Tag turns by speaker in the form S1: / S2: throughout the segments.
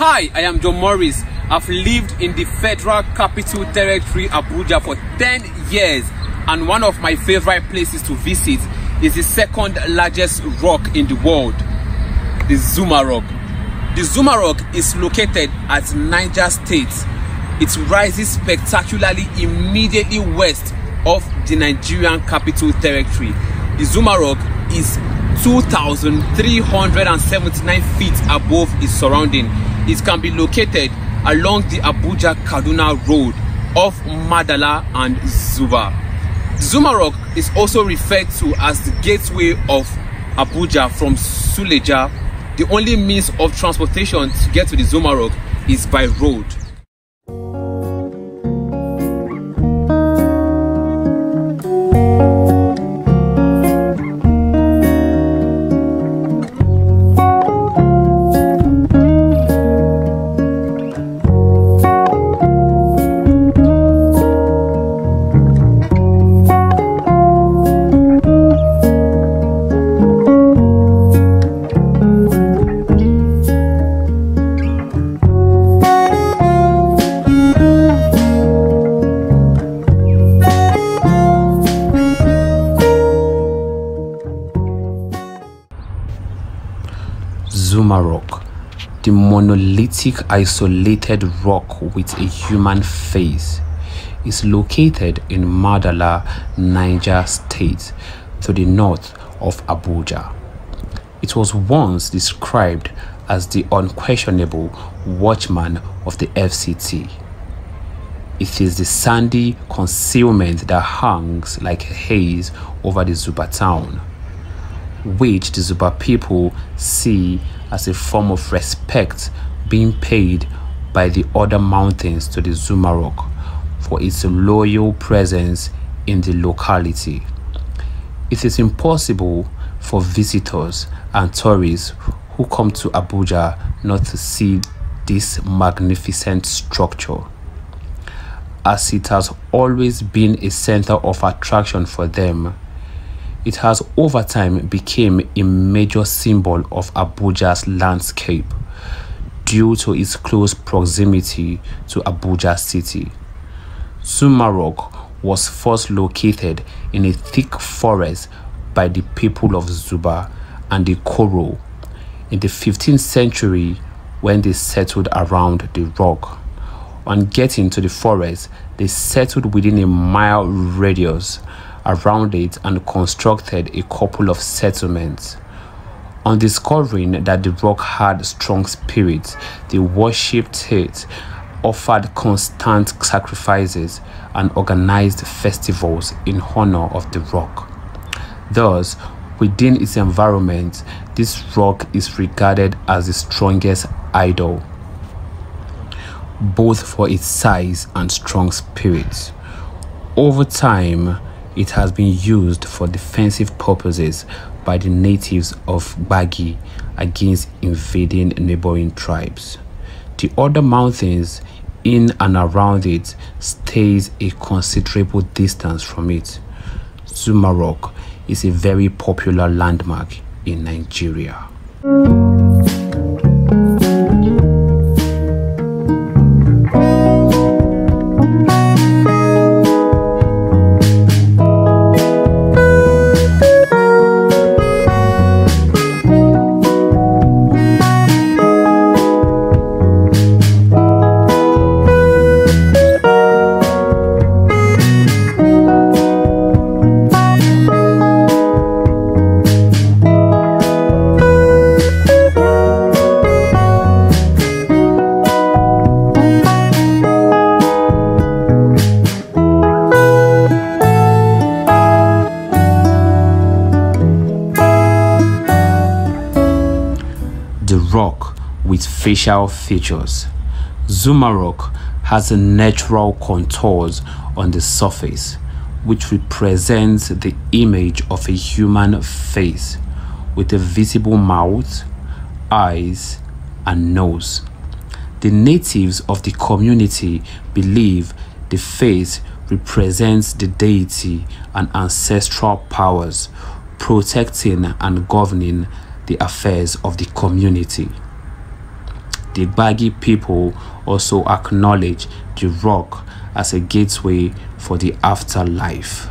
S1: Hi, I am John Morris. I've lived in the Federal Capital Territory Abuja for 10 years, and one of my favorite places to visit is the second largest rock in the world, the Zuma Rock. The Zuma Rock is located at Niger State. It rises spectacularly immediately west of the Nigerian Capital Territory. The Zuma Rock is 2,379 feet above its surrounding. It can be located along the Abuja-Kaduna Road off Madalla and Zuba. Zuma Rock is also referred to as the gateway of Abuja from Suleja. The only means of transportation to get to the Zuma Rock is by road.
S2: Zuma Rock, the monolithic isolated rock with a human face, is located in Madalla Niger State to the north of Abuja. It was once described as the unquestionable watchman of the FCT. It is the sandy concealment that hangs like a haze over the Zuba town, which the Zuba people see as a form of respect being paid by the other mountains to the Zuma Rock for its loyal presence in the locality. It is impossible for visitors and tourists who come to Abuja not to see this magnificent structure, as it has always been a center of attraction for them. It has over time become a major symbol of Abuja's landscape due to its close proximity to Abuja city. Zuma Rock was first located in a thick forest by the people of Zuba and the Koro in the 15th century when they settled around the rock. On getting to the forest, they settled within a mile radius around it and constructed a couple of settlements. On discovering that the rock had strong spirits, they worshipped it, offered constant sacrifices, and organized festivals in honor of the rock. Thus, within its environment, this rock is regarded as the strongest idol, both for its size and strong spirits. Over time, it has been used for defensive purposes by the natives of Gbagi against invading neighboring tribes. The other mountains in and around it stays a considerable distance from it. Zuma Rock is a very popular landmark in Nigeria. The rock with facial features. Zuma Rock has natural contours on the surface, which represents the image of a human face with a visible mouth, eyes, and nose. The natives of the community believe the face represents the deity and ancestral powers, protecting and governing the affairs of the community. the Gbagi people also acknowledge the rock as a gateway for the afterlife.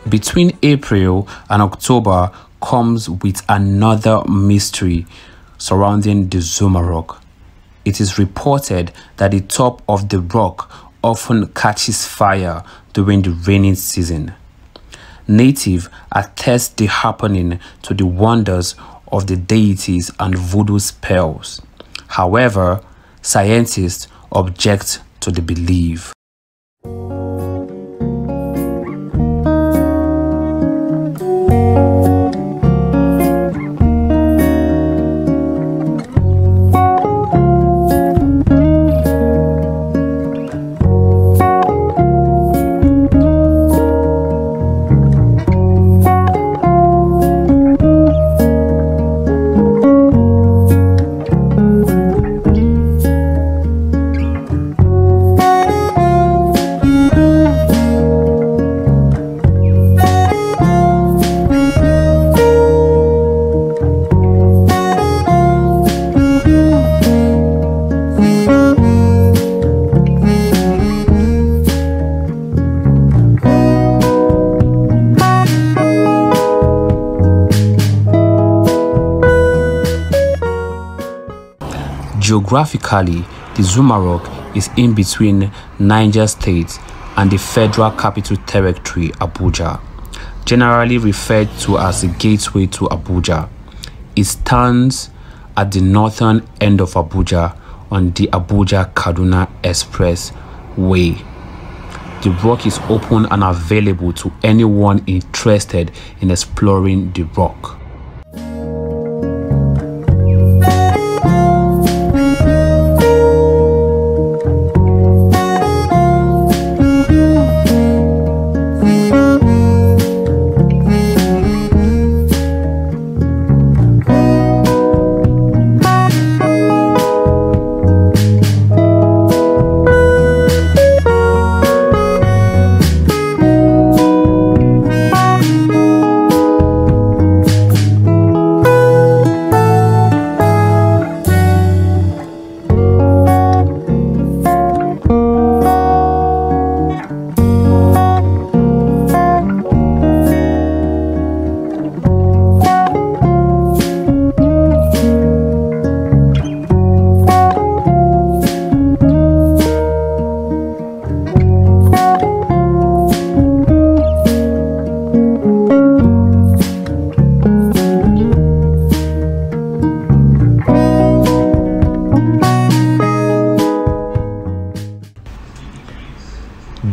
S2: Between April and October comes with another mystery surrounding the Zuma rock. It is reported that the top of the rock often catches fire during the rainy season. Natives attest the happening to the wonders of the deities and voodoo spells. However, scientists object to the belief. Geographically, the Zuma rock is in between Niger State and the Federal Capital Territory Abuja, generally referred to as the gateway to Abuja. It stands at the northern end of Abuja on the Abuja-Kaduna Expressway. The rock is open and available to anyone interested in exploring the rock.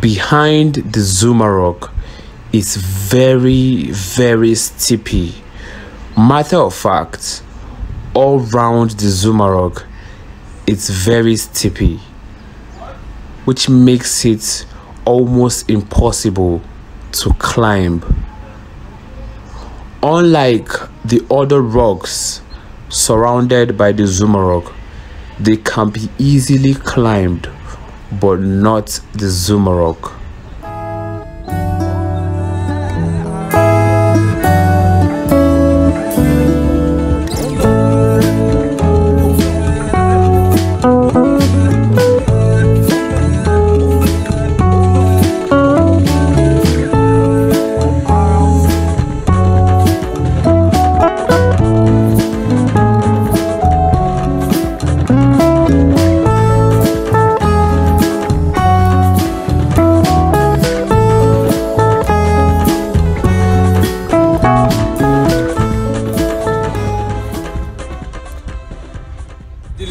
S2: Behind the Zuma rock is very steepy. Matter of fact, all round the Zuma rock it's very steepy, which makes it almost impossible to climb. Unlike the other rocks surrounded by the Zuma rock, they can be easily climbed, but not the Zuma rock.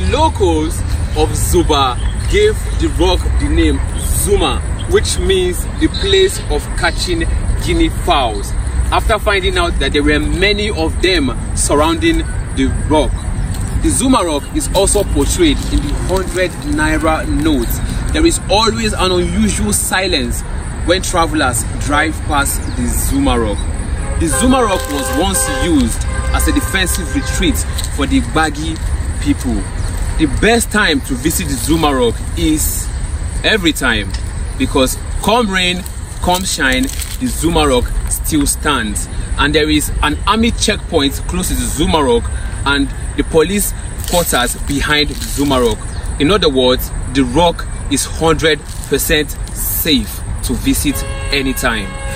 S1: Locals of Zuba gave the rock the name Zuma, which means the place of catching guineafowls, after finding out that there were many of them surrounding the rock. The Zuma rock is also portrayed in the 100 Naira notes there is always an unusual silence when travelers drive past the Zuma Rock. The Zuma Rock was once used as a defensive retreat for the Baggy people. The best time to visit the Zuma Rock is every time, because come rain, come shine, the Zuma Rock still stands. And there is an army checkpoint close to the Zuma Rock and the police quarters behind the Zuma Rock. In other words, the rock is 100% safe to visit anytime.